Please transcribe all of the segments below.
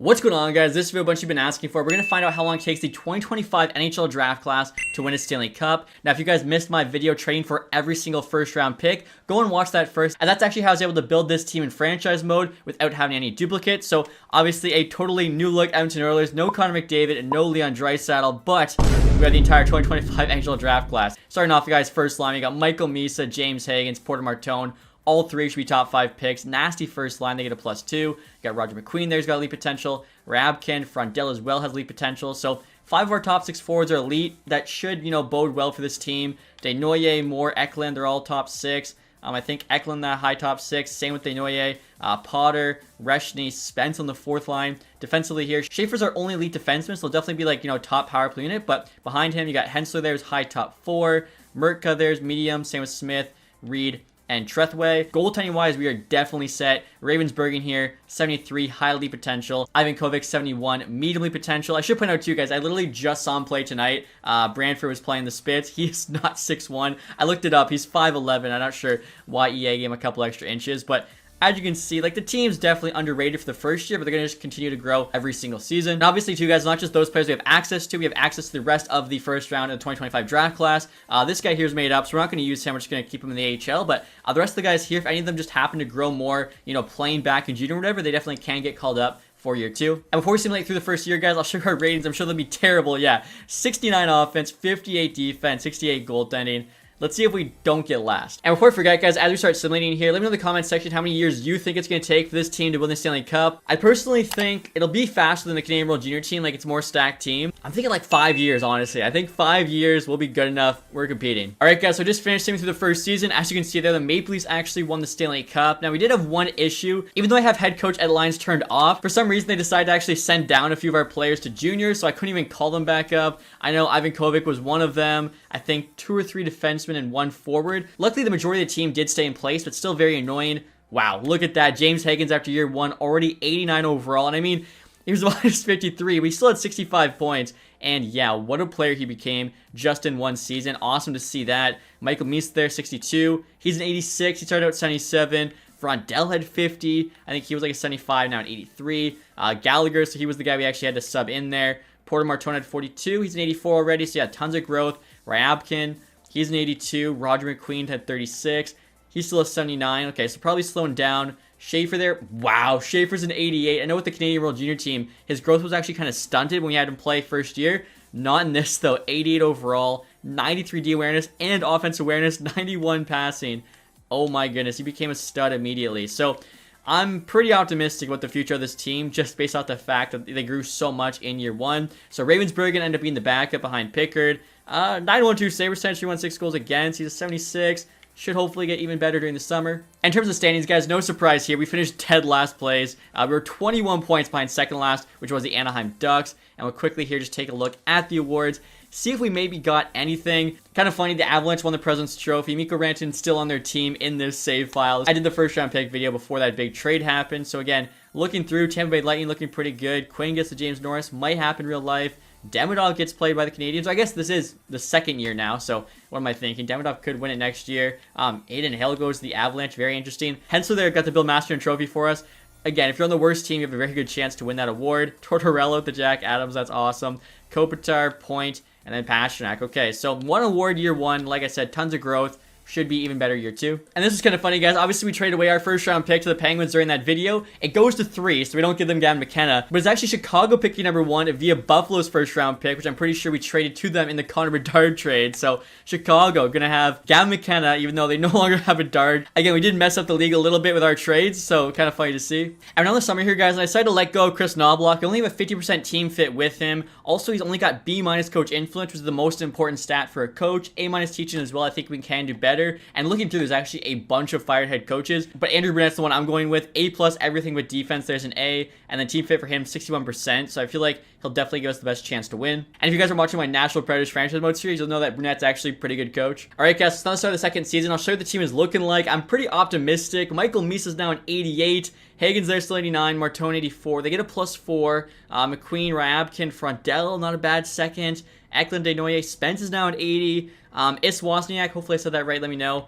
What's going on, guys? This video a bunch of you have been asking for. We're going to find out how long it takes the 2025 NHL Draft Class to win a Stanley Cup. Now, if you guys missed my video trading for every single first round pick, go and watch that first. And that's actually how I was able to build this team in franchise mode without having any duplicates. So obviously a totally new look Edmonton Oilers, no Connor McDavid and no Leon Draisaitl, but we have the entire 2025 NHL Draft Class. Starting off, you guys, first line, you got Michael Misa, James Higgins, Porter Martone. All three should be top 5 picks. Nasty first line, they get a +2. You got Roger McQueen there's got elite potential. Rabkin, Frondell as well has elite potential. So 5 of our top 6 forwards are elite. That should, bode well for this team. Desnoyers, Moore, Eklund, they're all top 6. I think Eklund that high top 6. Same with Desnoyers. Potter, Reshny, Spence on the 4th line. Defensively here, Schaefer's our only elite defenseman, so they'll definitely be top power play unit. But behind him, you got Hensler there's high top 4. Mertka there's medium. Same with Smith, Reed, and Trethway. Goaltending wise, we are definitely set. Ravensburgen here, 73, high elite potential. Ivan Kovic, 71, medium elite potential. I should point out too, guys, I literally just saw him play tonight. Brantford was playing the Spits. He is not 6'1". I looked it up. He's 5'11". I'm not sure why EA gave him a couple extra inches, but as you can see, the team's definitely underrated for the first year, but they're going to just continue to grow every single season. And obviously, too, guys, not just those players we have access to. We have access to the rest of the first round of the 2025 draft class. This guy here is made up, so we're not going to use him. We're just going to keep him in the AHL. But the rest of the guys here, if any of them just happen to grow more, playing back in junior or whatever, they definitely can get called up for year 2. And before we simulate through the first year, guys, I'll show you our ratings. I'm sure they'll be terrible. Yeah, 69 offense, 58 defense, 68 goaltending. Let's see if we don't get last. And before I forget, guys, as we start simulating here, let me know in the comments section how many years you think it's going to take for this team to win the Stanley Cup. I personally think it'll be faster than the Canadian World Junior team. It's a more stacked team. I'm thinking 5 years, honestly. I think 5 years will be good enough. We're competing. All right, guys, so just finished simming through the first season. As you can see there, the Maple Leafs actually won the Stanley Cup. Now, we did have one issue. Even though I have head coach Ed Lyons turned off, for some reason, they decided to actually send down a few of our players to juniors, so I couldn't even call them back up. I know Ivan Kovic was one of them. I think 2 or 3 defensemen and 1 forward. Luckily, the majority of the team did stay in place, but still very annoying. Wow, look at that. James Higgins after year 1, already 89 overall. And I mean, he was minus 53. We still had 65 points. And yeah, what a player he became just in one season. Awesome to see that. Michael Meese there, 62. He's an 86. He started out 77. Frondell had 50. I think he was a 75, now an 83. Gallagher, so he was the guy we actually had to sub in there. Porter Martone had 42. He's an 84 already, so yeah, tons of growth. Ryabkin, he's an 82. Roger McQueen had 36. He's still a 79. Okay, so probably slowing down. Schaefer there. Wow, Schaefer's an 88. I know with the Canadian World Junior team, his growth was actually kind of stunted when we had him play first year. Not in this, though. 88 overall, 93 D awareness, and offense awareness, 91 passing. Oh my goodness, he became a stud immediately. So I'm pretty optimistic about the future of this team just based off the fact that they grew so much in year 1. So Ravensburgen ended up being the backup behind Pickard. 9-1-2 save percentage, 316 goals against. He's a 76. Should hopefully get even better during the summer. In terms of standings, guys, no surprise here. We finished dead last place. We were 21 points behind second last, which was the Anaheim Ducks. And we'll quickly here just take a look at the awards. See if we maybe got anything. Kind of funny, the Avalanche won the President's Trophy. Mikko Rantanen's still on their team in this save file. I did the first round pick video before that big trade happened. So again, looking through, Tampa Bay Lightning looking pretty good. Quinn gets to James Norris. Might happen in real life. Demidov gets played by the Canadians. I guess this is the second year now, so what am I thinking? Demidov could win it next year. Aiden Hill goes to the Avalanche. Very interesting. Hensler there got the Bill Masterton Trophy for us. Again, if you're on the worst team, you have a very good chance to win that award. Tortorella with the Jack Adams. That's awesome. Kopitar, Point, and then Pasternak. Okay, so one award year 1. Like I said, tons of growth. Should be even better year 2. And this is kind of funny, guys. Obviously, we traded away our first round pick to the Penguins during that video. It goes to 3, so we don't give them Gavin McKenna. But it's actually Chicago picking number 1 via Buffalo's first round pick, which I'm pretty sure we traded to them in the Connor Bedard trade. So Chicago gonna have Gavin McKenna, even though they no longer have Bedard. Again, we did mess up the league a little bit with our trades, so kind of funny to see. And around the summer here, guys, I decided to let go of Chris Knobloch. I only have a 50% team fit with him. Also, he's only got B- coach influence, which is the most important stat for a coach. A- teaching as well. I think we can do better. And looking through, there's actually a bunch of fired head coaches, but Andrew Brunette's the one I'm going with. A+ everything with defense, there's an A, and then team fit for him, 61%, so I feel like he'll definitely give us the best chance to win. And if you guys are watching my Nashville Predators franchise mode series, you'll know that Brunette's actually a pretty good coach. Alright guys, so now the start of the second season, I'll show you what the team is looking like. I'm pretty optimistic. Michael Meese is now an 88. Hagen's there, still 89. Martone, 84. They get a +4. McQueen, Ryabkin, Frondell, not a bad second. Eklund, Desnoyers, Spence is now at 80. Wozniak, hopefully I said that right, let me know.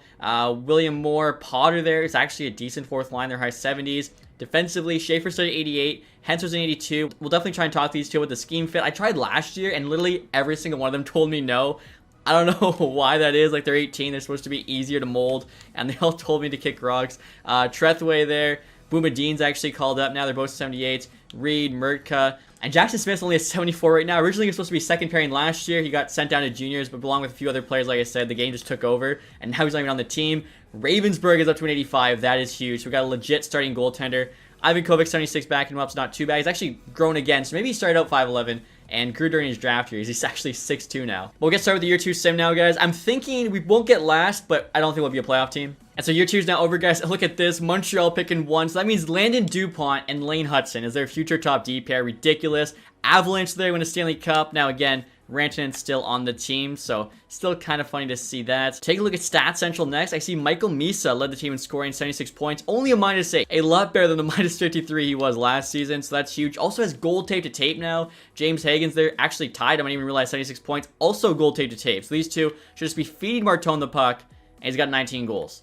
William Moore, Potter there is actually a decent fourth line. They're high 70s. Defensively, Schaefer started 88. Hentzer's an 82. We'll definitely try and talk these two with the scheme fit. I tried last year, and literally every single one of them told me no. I don't know why that is. Like, they're 18. They're supposed to be easier to mold, and they all told me to kick rocks. Trethway there. Boumedine's actually called up now. They're both 78. Reed, Mertka, and Jackson Smith's only at 74 right now. Originally, he was supposed to be second pairing last year. He got sent down to juniors, but along with a few other players, like I said, the game just took over, and now he's not even on the team. Ravensburg is up to an 85. That is huge. So we got a legit starting goaltender. Ivan Kovic, 76, backing him up. It's not too bad. He's actually grown again, so maybe he started out 5'11", and grew during his draft years. He's actually 6'2" now. We'll get started with the year 2 sim now, guys. I'm thinking we won't get last, but I don't think we'll be a playoff team. And so year 2 is now over, guys. Look at this. Montreal picking 1. So that means Landon Dupont and Lane Hudson is their future top D pair. Ridiculous. Avalanche there win a Stanley Cup. Now, again, Rantanen's still on the team, so still kind of funny to see that. Take a look at Stats Central next. I see Michael Misa led the team in scoring, 76 points. Only a -8. A lot better than the -53 he was last season, so that's huge. Also has gold tape to tape now. James Hagen's there, actually tied. I didn't even realize 76 points. Also gold tape to tape. So these two should just be feeding Martone the puck, and he's got 19 goals.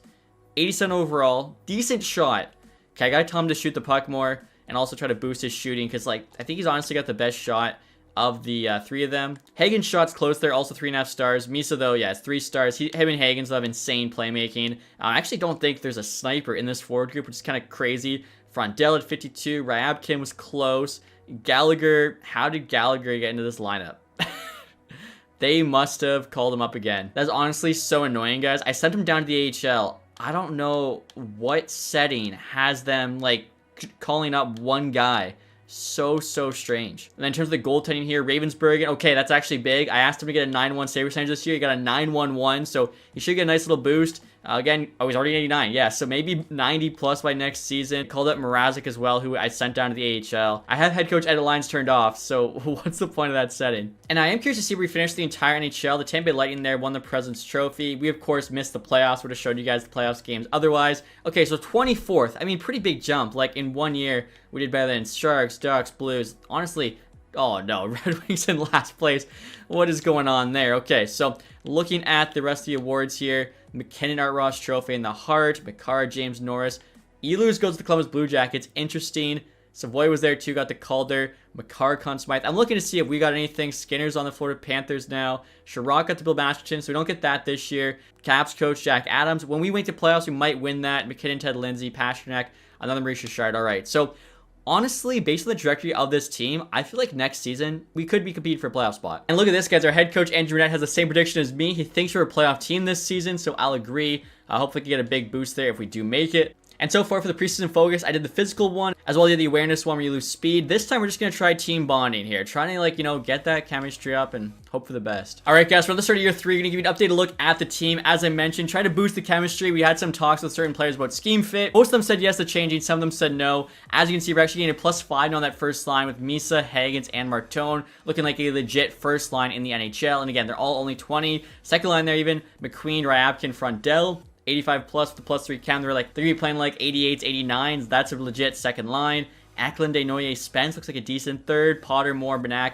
87 overall. Decent shot. Okay, I gotta tell him to shoot the puck more and also try to boost his shooting because, like, I think he's honestly got the best shot of the 3 of them. Hagen's shot's close there, also 3.5 stars. Misa, though, yeah, it's 3 stars. Him and Hagen's have insane playmaking. I actually don't think there's a sniper in this forward group, which is kind of crazy. Frondell at 52. Ryabkin was close. Gallagher, how did Gallagher get into this lineup? They must have called him up again. That's honestly so annoying, guys. I sent him down to the AHL. I don't know what setting has them, like, calling up one guy. So strange. And then in terms of the goaltending here, Ravensburg, okay, that's actually big. I asked him to get a 9-1 save percentage this year. He got a 9-1-1, so he should get a nice little boost. Again, oh, he's already 89. Yeah, so maybe 90 plus by next season. Called up Mrazek as well, who I sent down to the AHL. I have head coach edit lines turned off, so what's the point of that setting? And I am curious to see where we finish the entire NHL. The Tampa Bay Lightning there won the President's Trophy. We, of course, missed the playoffs. Would have showed you guys the playoffs games otherwise. Okay, so 24th. I mean, pretty big jump. Like, in 1 year, we did better than Sharks, Ducks, Blues. Honestly, oh no, Red Wings in last place. What is going on there? Okay, so looking at the rest of the awards here, McKinnon Art Ross Trophy in the Hart, Makar, James Norris. Ehlers goes to the Columbus Blue Jackets. Interesting. Savoy was there too, got the Calder. Makar, Conn Smythe. I'm looking to see if we got anything. Skinner's on the Florida Panthers now. Sherrod got to Bill Masterton, so we don't get that this year. Caps coach Jack Adams. When we went to playoffs, we might win that. McKinnon, Ted Lindsay, Pasternak, another Maurice Richard. All right, so honestly, based on the trajectory of this team, I feel like next season, we could be competing for a playoff spot. And look at this, guys. Our head coach, Andrew Brunette, has the same prediction as me. He thinks we're a playoff team this season, so I'll agree. Hopefully we can get a big boost there if we do make it. And so far for the preseason focus, I did the physical one, as well as the awareness one where you lose speed. This time we're just going to try team bonding here. Trying to, like, you know, get that chemistry up and hope for the best. All right, guys, for the start of year 3, we're going to give you an updated look at the team. As I mentioned, try to boost the chemistry. We had some talks with certain players about scheme fit. Most of them said yes to changing. Some of them said no. As you can see, we're actually getting a +5 on that first line with Misa, Hagens, and Martone, looking like a legit first line in the NHL. And again, they're all only 20. Second line there even, McQueen, Ryabkin, Frondell. 85 plus with the +3 count. They're like, they're gonna be playing like 88s, 89s. That's a legit second line. Eklund, Desnoyers, Spence looks like a decent third. Potter, Moore, Banak.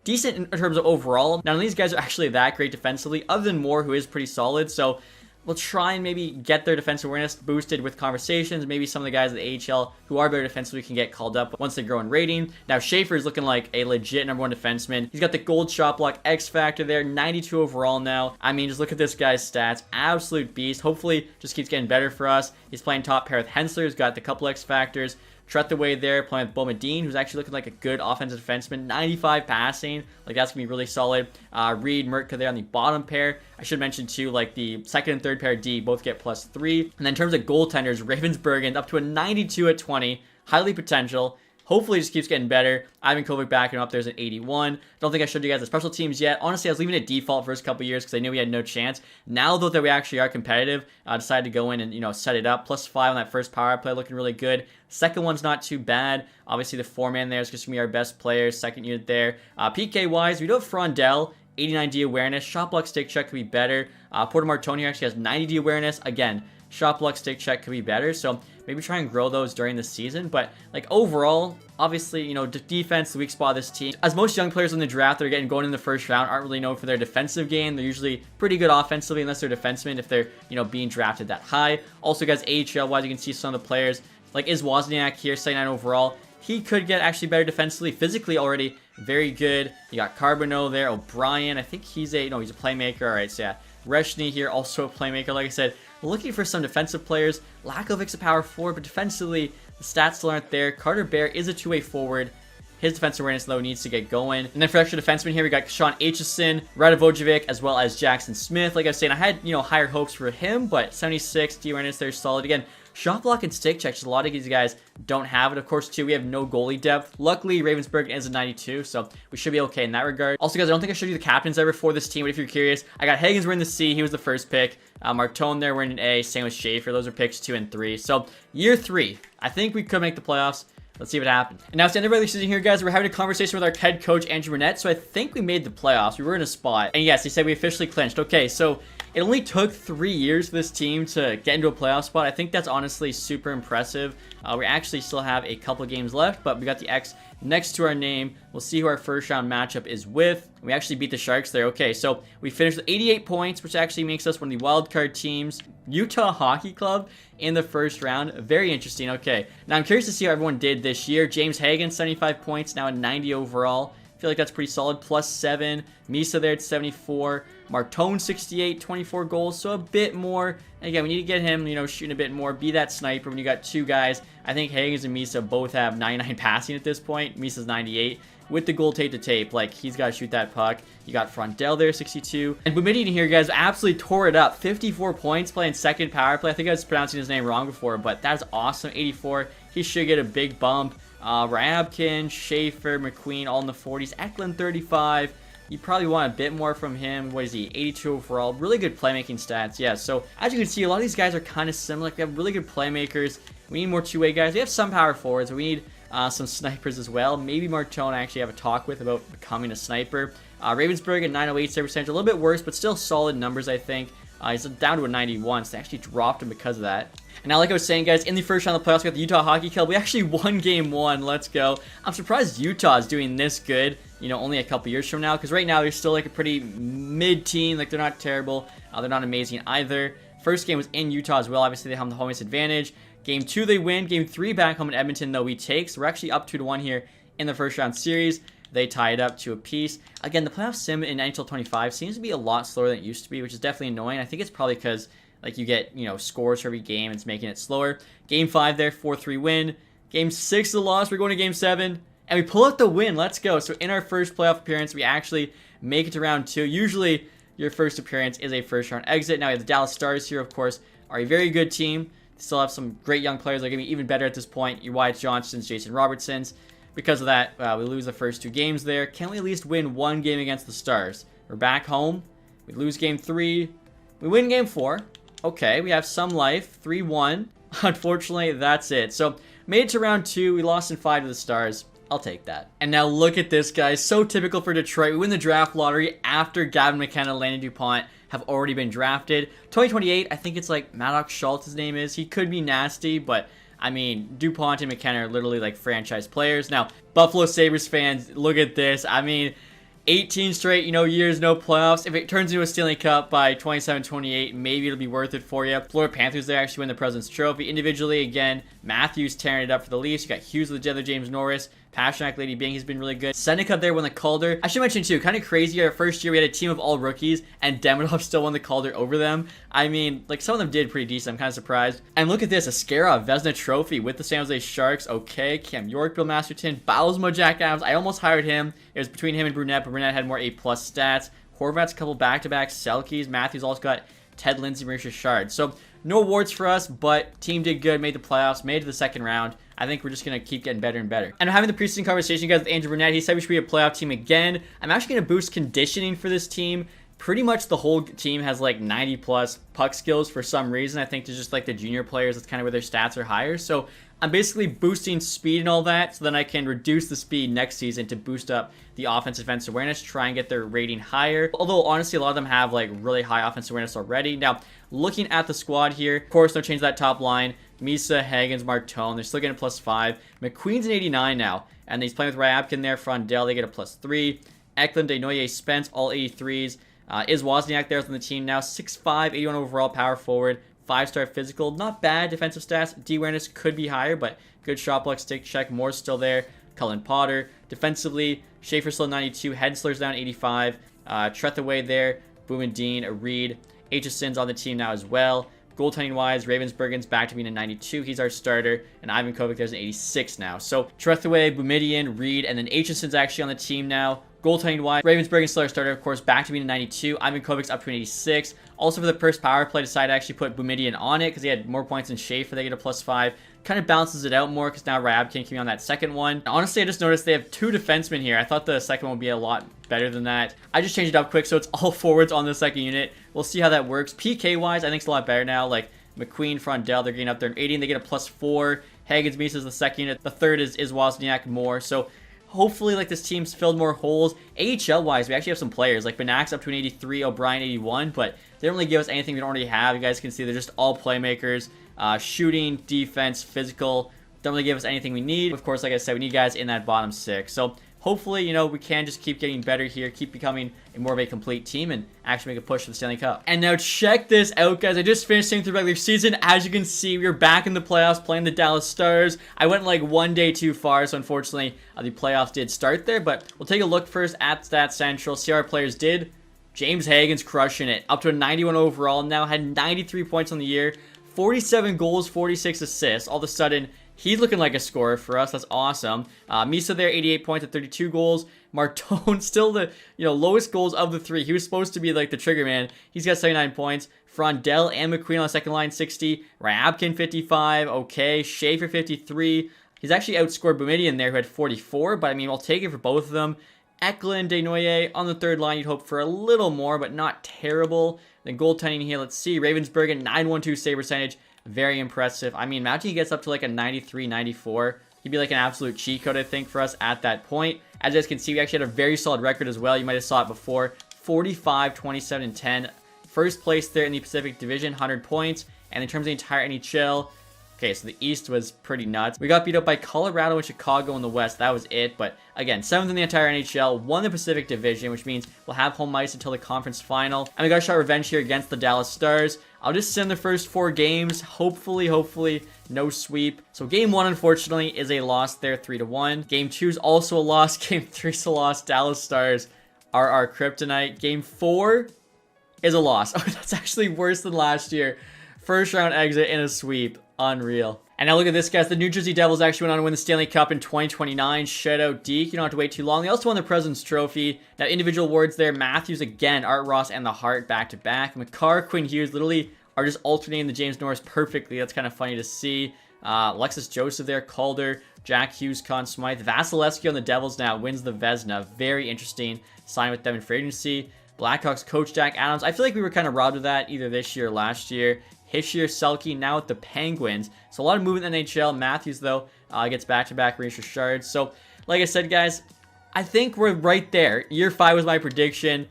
Decent in terms of overall. None of these guys are actually that great defensively, other than Moore, who is pretty solid. So we'll try and maybe get their defensive awareness boosted with conversations. Maybe some of the guys at the AHL who are better defensively can get called up once they grow in rating. Now, Schaefer is looking like a legit #1 defenseman. He's got the gold shot block X factor there, 92 overall now. I mean, just look at this guy's stats. Absolute beast. Hopefully, just keeps getting better for us. He's playing top pair with Hensler. He's got the couple X factors. Tretheway there playing with Boumediene, who's actually looking like a good offensive defenseman. 95 passing, like that's gonna be really solid. Reed, Mertka there on the bottom pair. I should mention too, like the second and third pair D both get +3. And then in terms of goaltenders, Ravensburg up to a 92 at 20, highly potential. Hopefully, it just keeps getting better. Ivan Kovic backing up. There's an 81. Don't think I showed you guys the special teams yet. Honestly, I was leaving it default first couple years because I knew we had no chance. Now, though, that we actually are competitive, I decided to go in and, you know, set it up. +5 on that first power play, looking really good. Second one's not too bad. Obviously, the 4-man there is going to be our best player. Second unit there. PK-wise, we do have Frondell. 89 D awareness. Shot block stick check could be better. Porter Martone actually has 90 D awareness. Again, shot block stick check could be better. So maybe try and grow those during the season. But like overall, obviously, you know, defense, the weak spot of this team. As most young players in the draft that are getting going in the first round aren't really known for their defensive game. They're usually pretty good offensively unless they're defensemen if they're, you know, being drafted that high. Also, guys, AHL-wise, you can see some of the players like is Wozniak here, 79 overall. He could get actually better defensively, physically already very good. You got Carbonneau there, O'Brien. I think he's a playmaker. All right, so yeah, Reshny here, also a playmaker. Like I said, looking for some defensive players. Lakovic's a power forward, but defensively, the stats still aren't there. Carter Bear is a two-way forward. His defensive awareness, though, needs to get going. And then for extra defensemen here, we got Sean Aitchison, Radovojevic, as well as Jackson Smith. Like I was saying, I had, you know, higher hopes for him, but 76 D awareness there, solid. Again, shot block and stick checks, a lot of these guys don't have it. Of course, too, we have no goalie depth. Luckily, Ravensburg is a 92, so we should be okay in that regard. Also, guys, I don't think I showed you the captains ever for this team, but if you're curious, I got Higgins wearing the C. He was the first pick. Martone there wearing an A. Same with Schaefer. Those are picks 2 and 3. So, year 3, I think we could make the playoffs. Let's see what happens. And now it's the end of the regular season here, guys. We're having a conversation with our head coach, Andrew Burnett. So I think we made the playoffs. We were in a spot. And yes, he said we officially clinched. Okay, so it only took 3 years for this team to get into a playoff spot. I think that's honestly super impressive. We actually still have a couple games left, but we got the X next to our name. We'll see who our first round matchup is with. We actually beat the Sharks there. Okay, so we finished with 88 points, which actually makes us one of the wild card teams. Utah Hockey Club in the first round. Very interesting. Okay, now I'm curious to see how everyone did this year. James Hagan, 75 points, now a 90 overall. I feel like that's pretty solid. +7. Misa there at 74. Martone 68, 24 goals, so a bit more. And again, we need to get him, you know, shooting a bit more. Be that sniper when you got two guys. I think Higgins and Misa both have 99 passing at this point. Misa's 98. With the goal tape to tape, like, he's got to shoot that puck. You got Frontel there, 62. And Boumediene here, guys, absolutely tore it up. 54 points, playing second power play. I think I was pronouncing his name wrong before, but that's awesome. 84. He should get a big bump. Ryabkin, Schaefer, McQueen, all in the 40s. Eklund, 35. You probably want a bit more from him. What is he? 82 overall. Really good playmaking stats. Yeah, so as you can see, a lot of these guys are kind of similar. We have really good playmakers. We need more two-way guys. We have some power forwards, but we need some snipers as well. Maybe Martone I actually have a talk with about becoming a sniper. Ravensburg at 908 save percentage. A little bit worse, but still solid numbers, I think. He's down to a 91, so they actually dropped him because of that. And now, like I was saying, guys, in the first round of the playoffs, we got the Utah Hockey Club. We actually won Game 1. Let's go. I'm surprised Utah is doing this good, you know, only a couple years from now, because right now they're still like a pretty mid-team. Like, they're not terrible. They're not amazing either. First game was in Utah as well. Obviously, they have the home ice advantage. Game 2, they win. Game 3 back home in Edmonton, though, we take. So we're actually up 2-1 here in the first round series. They tie it up to a piece. Again, the playoff sim in NHL 25 seems to be a lot slower than it used to be, which is definitely annoying. I think it's probably because, like, you get, you know, scores for every game. It's making it slower. Game 5 there, 4-3 win. Game 6 is a loss. We're going to Game 7. And we pull out the win. Let's go. So in our first playoff appearance, we actually make it to round 2. Usually, your first appearance is a first round exit. Now we have the Dallas Stars here, of course, are a very good team. They still have some great young players. They're going to be even better at this point. Your Wyatt Johnsons, Jason Robertsons. Because of that, we lose the first 2 games there. Can we at least win 1 game against the Stars? We're back home. We lose Game 3. We win Game 4. Okay, we have some life. 3-1. Unfortunately, that's it. So, made it to round 2. We lost in 5 to the Stars. I'll take that. And now look at this, guys. So typical for Detroit. We win the draft lottery after Gavin McKenna, Landon DuPont have already been drafted. 2028, I think it's like Maddox Schultz, his name is. He could be nasty, but I mean, DuPont and McKenna are literally like franchise players. Now, Buffalo Sabres fans, look at this. I mean, 18 straight, you know, years, no playoffs. If it turns into a Stanley Cup by 27-28, maybe it'll be worth it for you. Florida Panthers, they actually win the President's Trophy. Individually, again, Matthews tearing it up for the Leafs. You got Hughes with the other James Norris. Pasternak, Lady Bing, he's been really good. Seneca there won the Calder. I should mention too, kind of crazy. Our first year we had a team of all rookies, and Demidov still won the Calder over them. I mean, like, some of them did pretty decent. I'm kind of surprised. And look at this, Askarov Vezina Trophy with the San Jose Sharks. Okay, Cam York, Bill Masterton, Bowsmo, Jack Adams. I almost hired him. It was between him and Brunette, but Brunette had more A+ stats. Horvat's a couple back-to-backs. Selke's. Matthews also got Ted Lindsay, Maurice Richard. So no awards for us, but team did good, made the playoffs, made it to the second round. I think we're just going to keep getting better and better. And I'm having the preseason conversation, guys, with Andrew Burnett. He said we should be a playoff team again. I'm actually going to boost conditioning for this team. Pretty much the whole team has like 90+ puck skills for some reason. I think it's just like the junior players, that's kind of where their stats are higher. So I'm basically boosting speed and all that, so then I can reduce the speed next season to boost up the offensive defensive awareness, try and get their rating higher. Although, honestly, a lot of them have like really high offensive awareness already. Now, looking at the squad here, of course, no change to that top line. Misa, Hagens, Martone. They're still getting a +5. McQueen's an 89 now. And he's playing with Ryabkin there. Frondell, they get a +3. Eklund, Desnoyers, Spence, all 83s. Is Wozniak there on the team now. 6'5", 81 overall, power forward. 5-star physical. Not bad defensive stats. D-awareness could be higher, but good shot block, stick check. Moore's still there. Cullen Potter. Defensively, Schaefer's still 92. Hensler's down 85. Trethaway there. Boumediene, Reed. Aitchison's on the team now as well. Goaltending-wise, Ravensburgen's back to being a 92. He's our starter. And Ivan Kovic, there's an 86 now. So, Trethaway, Boumediene, Reed, and then Aitchison's actually on the team now. Goaltending-wise, Ravensburgen's still our starter, of course, back to being a 92. Ivan Kovic's up to an 86. Also, for the first power play, decided to actually put Boumediene on it because he had more points than Schaefer. They get a +5. Kind of balances it out more because now Ryabkin can be on that second one. Honestly, I just noticed they have 2 defensemen here. I thought the second one would be a lot better than that. I just changed it up quick, so it's all forwards on the second unit. We'll see how that works. PK-wise, I think it's a lot better now. Like, McQueen, Frondell, they're getting up there in 80, and they get a +4. Hagens, Misa is the second unit. The third is Wozniak, Moore. So, hopefully, like, this team's filled more holes. AHL-wise, we actually have some players. Like, Benak's up to an 83, O'Brien 81, but they don't really give us anything we don't already have. You guys can see they're just all playmakers. Shooting, defense, physical. Don't really give us anything we need. Of course, like I said, we need guys in that bottom 6. So, hopefully, you know, we can just keep getting better here, keep becoming more of a complete team, and actually make a push for the Stanley Cup. And now check this out, guys. I just finished through the regular season. As you can see, we are back in the playoffs playing the Dallas Stars. I went like one day too far, so unfortunately, the playoffs did start there. But we'll take a look first at Stats Central, see how our players did. James Hagen's crushing it. Up to a 91 overall now, had 93 points on the year, 47 goals, 46 assists. All of a sudden, he's looking like a scorer for us. That's awesome. Misa there, 88 points at 32 goals. Martone, still the lowest goals of the 3. He was supposed to be like the trigger man. He's got 79 points. Frondell and McQueen on the second line, 60. Ryabkin, 55. Okay. Schaefer, 53. He's actually outscored Boumediene there, who had 44. But, I mean, I'll take it for both of them. Eklund, Desnoyers on the third line. You'd hope for a little more, but not terrible. Then goaltending here, let's see. Ravensburgen, 912 save percentage. Very impressive. I mean, imagine he gets up to like a 93, 94. He'd be like an absolute cheat code, I think, for us at that point. As you guys can see, we actually had a very solid record as well. You might have saw it before. 45, 27, and 10. First place there in the Pacific Division, 100 points. And in terms of the entire NHL, okay, so the East was pretty nuts. We got beat up by Colorado and Chicago in the West. That was it. But again, 7th in the entire NHL, won the Pacific Division, which means we'll have home ice until the conference final. And we got a shot revenge here against the Dallas Stars. I'll just send the first 4 games. Hopefully, no sweep. So game 1, unfortunately, is a loss there, 3-1. Game 2 is also a loss. Game 3 is a loss. Dallas Stars are our kryptonite. Game 4 is a loss. Oh, that's actually worse than last year. First round exit in a sweep. Unreal. And now look at this, guys. The New Jersey Devils actually went on to win the Stanley Cup in 2029. Shout out Deke. You don't have to wait too long. They also won the President's Trophy. Now, individual awards there. Matthews again. Art Ross and the Hart back-to-back. McCarr, Quinn Hughes literally are just alternating the James Norris perfectly. That's kind of funny to see. Alexis Joseph there. Calder. Jack Hughes, Conn Smythe. Vasilevsky on the Devils now wins the Vezina. Very interesting. Signed with them in free agency. Blackhawks coach Jack Adams. I feel like we were kind of robbed of that either this year or last year. Hischier, Selke, now with the Penguins. So a lot of movement in the NHL. Matthews, though, gets back-to-back Reese Richard. So, like I said, guys, I think we're right there. Year 5 was my prediction.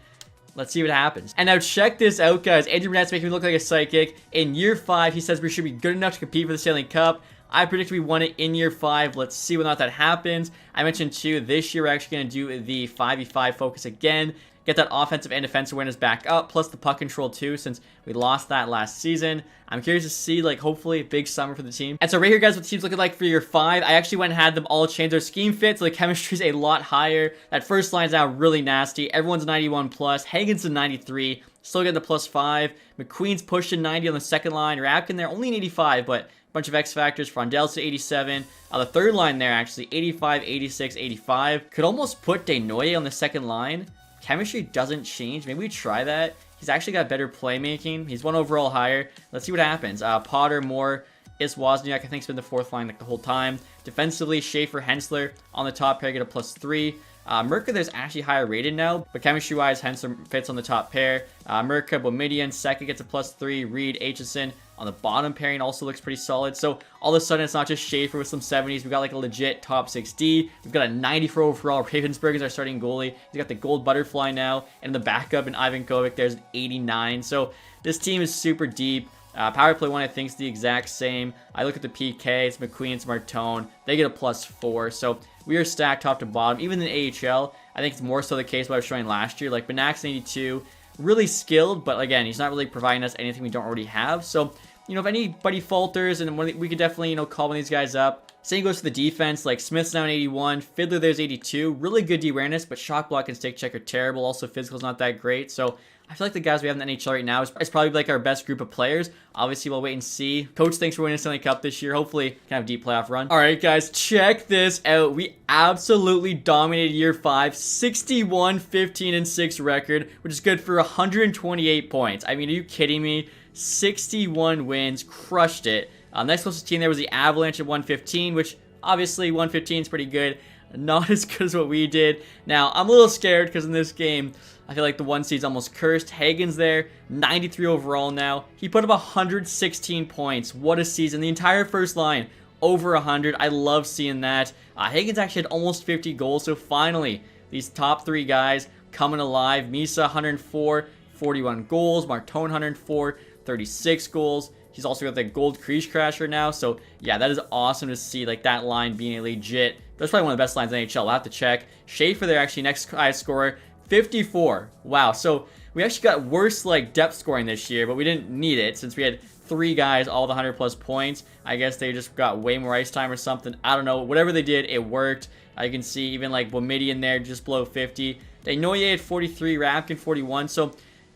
Let's see what happens. And now check this out, guys. Andrew Burnett's making me look like a psychic. In year 5, he says we should be good enough to compete for the Stanley Cup. I predict we won it in year 5. Let's see whether or not that happens. I mentioned, too, this year we're actually going to do the 5v5 focus again. Get that offensive and defensive awareness back up, plus the puck control too, since we lost that last season. I'm curious to see, like, hopefully, big summer for the team. And so right here, guys, what the team's looking like for year 5. I actually went and had them all change their scheme fit, so the chemistry's a lot higher. That first line's now really nasty. Everyone's 91 plus. Hagen's a 93. Still getting the +5. McQueen's pushing 90 on the second line. Rabkin there, only an 85, but a bunch of X factors. Frondell's to 87. The third line there, actually, 85, 86, 85. Could almost put Desnoyers on the second line. Chemistry doesn't change. Maybe we try that. He's actually got better playmaking. He's 1 overall higher. Let's see what happens. Potter, Moore, Wozniak, I think, has been the 4th line like the whole time. Defensively, Schaefer, Hensler on the top pair get a +3. Merca, there's actually higher rated now, but chemistry-wise, Hensler fits on the top pair. Merca, Boumediene, second gets a +3. Reed, Aitchison on the bottom pairing also looks pretty solid. So all of a sudden, it's not just Schaefer with some 70s. We got like a legit top 6D. We've got a 94 overall. Ravensburg is our starting goalie. He's got the gold butterfly now, and in the backup in Ivan Kovic, there's an 89. So this team is super deep. Power play 1, I think, is the exact same. I look at the PK, it's McQueen, it's Martone. They get a +4. So we are stacked top to bottom. Even in AHL, I think it's more so the case what I was showing last year. Like Benax 82, really skilled, but again, he's not really providing us anything we don't already have. So, you know, if anybody falters, and we could definitely, you know, call one of these guys up. Same goes for the defense. Like Smith's now an 81, Fiddler there's 82. Really good D-awareness, but shot block and stick check are terrible. Also, physical's not that great. So I feel like the guys we have in the NHL right now is probably like our best group of players. Obviously, we'll wait and see. Coach, thanks for winning the Stanley Cup this year. Hopefully, can have a deep playoff run. All right, guys, check this out. We absolutely dominated year 5, 61, 15, and 6 record, which is good for 128 points. I mean, are you kidding me? 61 wins, crushed it. Next closest team there was the Avalanche at 115, which obviously 115 is pretty good. Not as good as what we did. Now, I'm a little scared because in this game, I feel like the 1 seed's almost cursed. Hagen's there, 93 overall now. He put up 116 points. What a season. The entire first line, over 100. I love seeing that. Hagen's actually had almost 50 goals, so finally, these top 3 guys coming alive. Misa, 104, 41 goals. Martone, 104, 36 goals. He's also got the gold crease crasher now. So, yeah, that is awesome to see, like, that line being a legit. That's probably one of the best lines in the NHL. I'll have to check. Schaefer there, actually, next highest scorer, 54. Wow. So, we actually got worse, like, depth scoring this year, but we didn't need it since we had 3 guys, all the 100-plus points. I guess they just got way more ice time or something. I don't know. Whatever they did, it worked. You can see even, like, Bomidian there just below 50. Desnoyers at 43, Rapkin 41. So,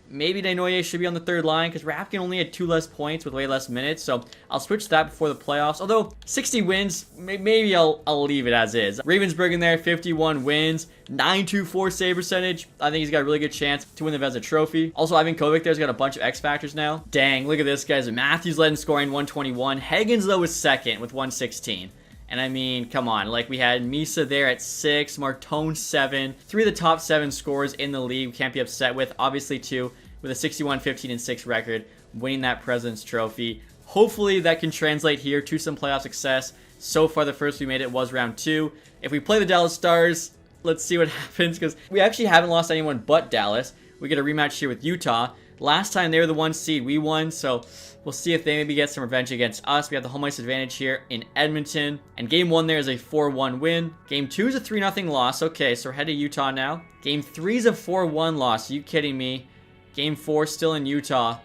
maybe Desnoyers should be on the 3rd line because Rapkin only had 2 less points with way less minutes. So I'll switch that before the playoffs. Although 60 wins, maybe I'll leave it as is. Ravensburg in there, 51 wins, 924 save percentage. I think he's got a really good chance to win the Vezina Trophy. Also, Ivan Kovic there's got a bunch of X factors now. Dang, look at this, guys. Matthews led in scoring, 121. Hagens, though, was 2nd with 116. And I mean, come on, like we had Misa there at 6, Martone 7, 3 of the top 7 scorers in the league. We can't be upset with. Obviously, 2 with a 61, 15, and 6 record, winning that President's Trophy. Hopefully, that can translate here to some playoff success. So far, the first we made it was round 2. If we play the Dallas Stars, let's see what happens because we actually haven't lost anyone but Dallas. We get a rematch here with Utah. Last time they were the 1 seed, we won, so we'll see if they maybe get some revenge against us. We have the home ice advantage here in Edmonton. And game 1 there is a 4-1 win. Game 2 is a 3-0 loss. Okay, so we're headed to Utah now. Game 3 is a 4-1 loss. Are you kidding me? Game 4 still in Utah.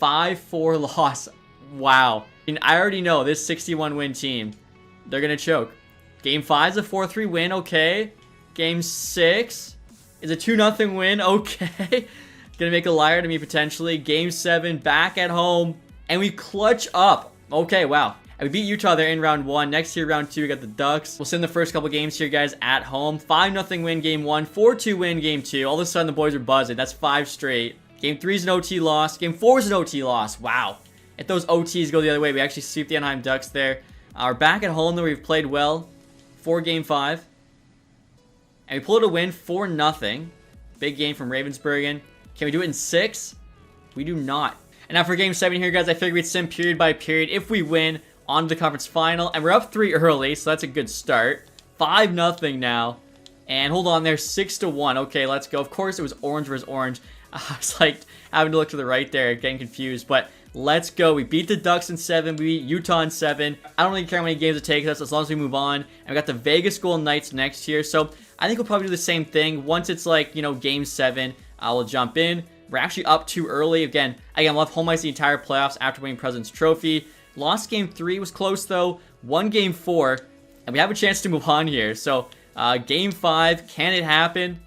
5-4 loss. Wow. I mean, I already know this 61 win team, they're going to choke. Game 5 is a 4-3 win. Okay. Game 6 is a 2-0 win. Okay. Gonna make a liar to me potentially. Game 7 back at home. And we clutch up. Okay, wow. And we beat Utah there in round 1. Next year, round 2, we got the Ducks. We'll send the first couple games here, guys, at home. 5-0 win game 1. 4-2 win game 2. All of a sudden, the boys are buzzing. That's 5 straight. Game 3 is an OT loss. Game 4 is an OT loss. Wow. If those OTs go the other way, we actually sweep the Anaheim Ducks there. We're back at home, though. We've played well for game 5. And we pulled a win 4-0. Big game from Ravensburgen. Can we do it in 6? We do not. And now for game 7 here, guys, I figure we'd sim period by period. If we win, on to the conference final. And we're up 3 early, so that's a good start. 5-0 now. And hold on there, 6-1. Okay, let's go. Of course, it was orange versus orange. I was like having to look to the right there, getting confused. But let's go. We beat the Ducks in 7. We beat Utah in 7. I don't really care how many games it takes us as long as we move on. And we got the Vegas Golden Knights next year. So I think we'll probably do the same thing. Once it's like, you know, game 7. We'll jump in. We're actually up too early. Again, we'll have home ice the entire playoffs after winning President's Trophy. Lost game 3. Was close, though. Won game 4. And we have a chance to move on here. So, game 5. Can it happen?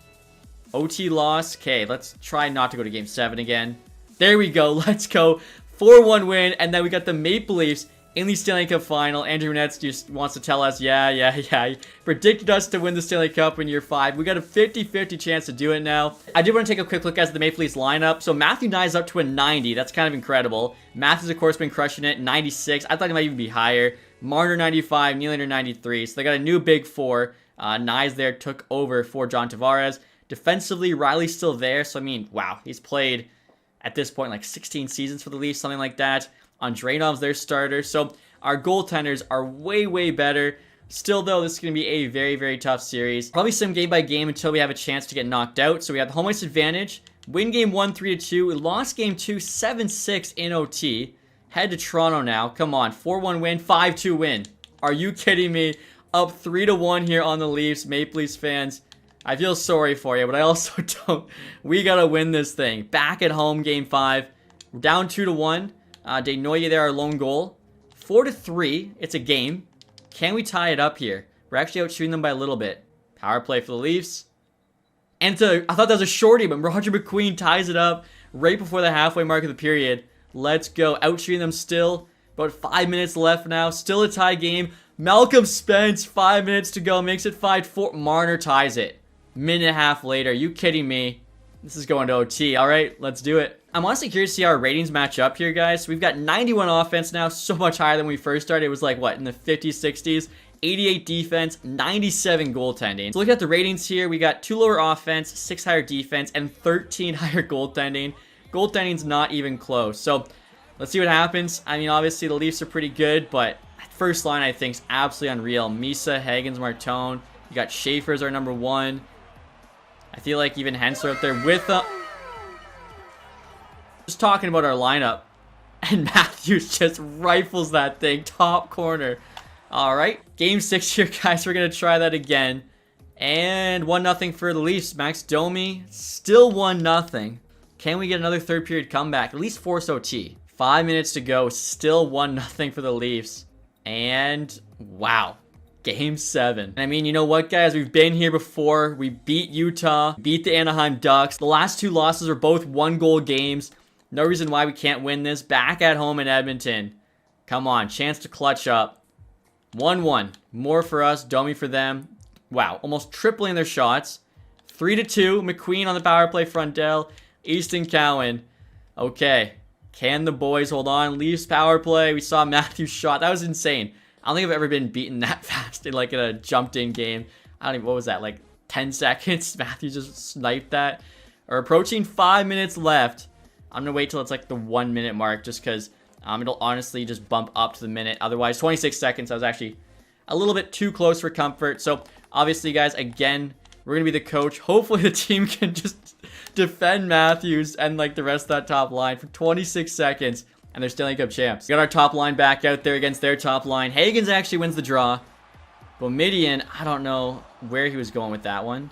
OT loss. Okay, let's try not to go to game 7 again. There we go. Let's go. 4-1 win. And then we got the Maple Leafs in the Stanley Cup final. Andrew Nets just wants to tell us, yeah. He predicted us to win the Stanley Cup in year 5. We got a 50-50 chance to do it now. I did want to take a quick look at the Maple Leafs lineup. So Matthew Nye is up to a 90. That's kind of incredible. Matthew's, of course, been crushing it. 96. I thought he might even be higher. Marner 95. Nylander 93. So they got a new big 4. Nye's there, took over for John Tavares. Defensively, Riley's still there. So, I mean, wow. He's played, at this point, like 16 seasons for the Leafs, something like that. Andrenov's their starter. So our goaltenders are way, way better. Still, though, this is going to be a very, very tough series. Probably sim game by game until we have a chance to get knocked out. So we have the home ice advantage. Win game 1, 3-2. We lost game 2, 7-6 in OT. Head to Toronto now. Come on. 4-1 win. 5-2 win. Are you kidding me? Up 3-1 here on the Leafs. Maple Leafs fans, I feel sorry for you, but I also don't. We got to win this thing. Back at home, Game 5. We're down 2-1. Desnoyers there, our lone goal. 4-3. It's a game. Can we tie it up here? We're actually out shooting them by a little bit. Power play for the Leafs. And I thought that was a shorty, but Roger McQueen ties it up right before the halfway mark of the period. Let's go. Out shooting them still. About 5 minutes left now. Still a tie game. Malcolm Spence, 5 minutes to go. Makes it 5-4. Marner ties it. Minute and a half later. Are you kidding me? This is going to OT. All right, let's do it. I'm honestly curious to see how our ratings match up here, guys. So we've got 91 offense now. So much higher than when we first started. It was like, what, in the 50s, 60s? 88 defense, 97 goaltending. So looking at the ratings here, we got 2 lower offense, 6 higher defense, and 13 higher goaltending. Goaltending's not even close. So let's see what happens. I mean, obviously the Leafs are pretty good, but first line I think is absolutely unreal. Misa, Hagens, Martone. You got Schaefer as our number 1. I feel like even Hensler up there with just talking about our lineup. And Matthews just rifles that thing. Top corner. Alright. Game 6 here, guys. We're going to try that again. And 1-0 for the Leafs. Max Domi. Still 1-0. Can we get another third period comeback? At least force OT. 5 minutes to go. Still 1-0 for the Leafs. And wow. Game 7. I mean, you know what, guys? We've been here before. We beat Utah. Beat the Anaheim Ducks. The last 2 losses are both 1-goal games. No reason why we can't win this. Back at home in Edmonton. Come on. Chance to clutch up. 1-1. More for us. Domi for them. Wow. Almost tripling their shots. 3-2. McQueen on the power play. Frontel. Easton Cowan. Okay. Can the boys hold on? Leafs power play. We saw Matthews shot. That was insane. I don't think I've ever been beaten that fast in like a jumped in game. I don't even, what was that? Like 10 seconds? Matthews just sniped that. We're approaching 5 minutes left. I'm going to wait till it's like the 1 minute mark just because it'll honestly just bump up to the minute. Otherwise, 26 seconds. I was actually a little bit too close for comfort. So obviously, guys, again, we're going to be the coach. Hopefully the team can just defend Matthews and like the rest of that top line for 26 seconds. And they're Stanley Cup champs. We got our top line back out there against their top line. Hagens actually wins the draw. Bomidian, I don't know where he was going with that one.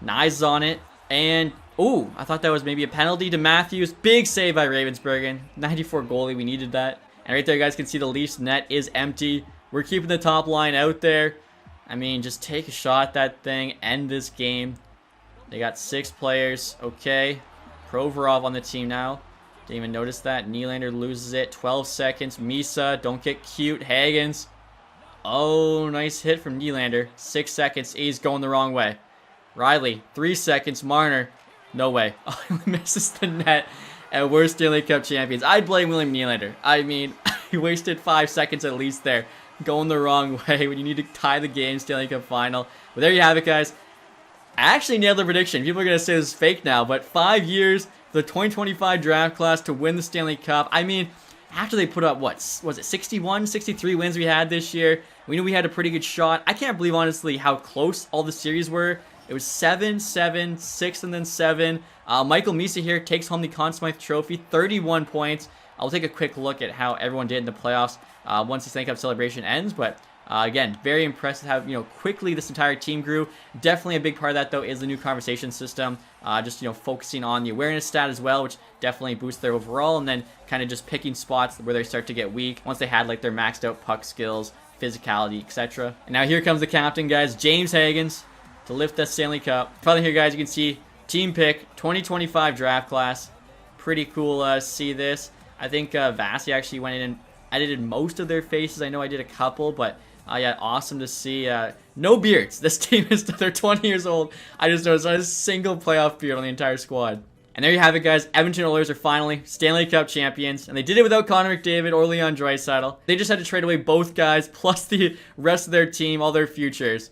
Nyes is on it. And, ooh, I thought that was maybe a penalty to Matthews. Big save by Ravensbergen. 94 goalie, we needed that. And right there, you guys can see the Leafs net is empty. We're keeping the top line out there. I mean, just take a shot at that thing. End this game. They got 6 players. Okay. Provorov on the team now. Didn't even notice that. Nylander loses it. 12 seconds. Misa, don't get cute. Hagens. Oh, nice hit from Nylander. 6 seconds. He's going the wrong way. Riley, 3 seconds. Marner, no way. Oh, he misses the net. And we're Stanley Cup champions. I'd blame William Nylander. I mean, he wasted 5 seconds at least there. Going the wrong way when you need to tie the game. Stanley Cup final. But there you have it, guys. I actually nailed the prediction. People are going to say this is fake now. But 5 years, the 2025 draft class to win the Stanley Cup. I mean, after they put up, what, was it 61, 63 wins we had this year? We knew we had a pretty good shot. I can't believe, honestly, how close all the series were. It was 7, 7, 6, and then 7. Michael Misa here takes home the Conn Smythe Trophy, 31 points. I'll take a quick look at how everyone did in the playoffs once the Stanley Cup celebration ends. But again, very impressive how quickly this entire team grew. Definitely a big part of that, though, is the new conversation system. Just focusing on the awareness stat as well, which definitely boosts their overall. And then kind of just picking spots where they start to get weak once they had like their maxed out puck skills, physicality, etc. And now here comes the captain, guys, James Hagens, to lift the Stanley Cup. Finally here, guys, you can see team pick 2025 draft class. Pretty cool to see this. I think Vasi actually went in and edited most of their faces. I know I did a couple, but yeah, awesome to see. No beards. This team is, they're 20 years old. I just noticed not a single playoff beard on the entire squad. And there you have it, guys. Edmonton Oilers are finally Stanley Cup champions. And they did it without Connor McDavid or Leon Draisaitl. They just had to trade away both guys, plus the rest of their team, all their futures.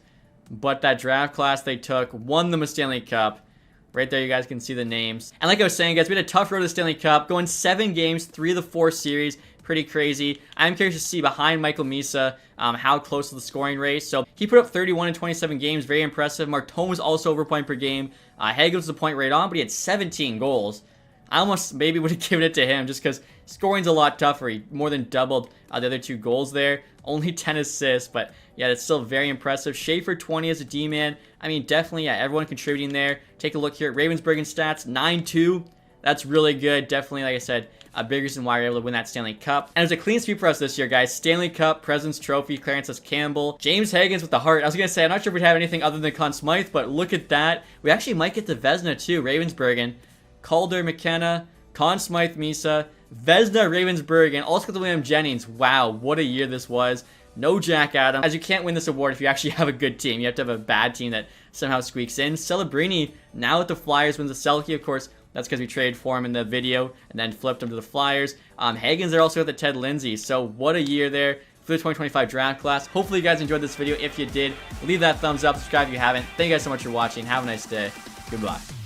But that draft class they took won them a Stanley Cup. Right there, you guys can see the names. And like I was saying, guys, we had a tough road to the Stanley Cup. Going 7 games, 3 of the 4 series. Pretty crazy. I'm curious to see behind Michael Misa how close to the scoring race. So he put up 31 in 27 games. Very impressive. Martone was also over point per game. Hagen was the point right on, but he had 17 goals. I almost maybe would have given it to him just because Scoring's a lot tougher. He more than doubled the other 2 goals there. Only 10 assists, but yeah, that's still very impressive. Schaefer 20 as a D-man. I mean, definitely, yeah, everyone contributing there. Take a look here at Ravensburgen stats, 9-2. That's really good. Definitely, like I said, a big reason why you're able to win that Stanley Cup. And it was a clean sweep for us this year, guys. Stanley Cup, President's Trophy, Clarence S. Campbell, James Higgins with the heart. I was going to say, I'm not sure if we'd have anything other than Conn Smythe, but look at that. We actually might get the Vezina too. Ravensburgen, Calder, McKenna, Conn Smythe, Misa, Vezina, Ravensburgen, also got the William Jennings. Wow, what a year this was. No Jack Adams, as you can't win this award if you actually have a good team. You have to have a bad team that somehow squeaks in. Celebrini, now with the Flyers, wins the Selke, of course. That's because we traded for him in the video and then flipped him to the Flyers. Higgins there also got the Ted Lindsay. So what a year there for the 2025 draft class. Hopefully you guys enjoyed this video. If you did, leave that thumbs up. Subscribe if you haven't. Thank you guys so much for watching. Have a nice day. Goodbye.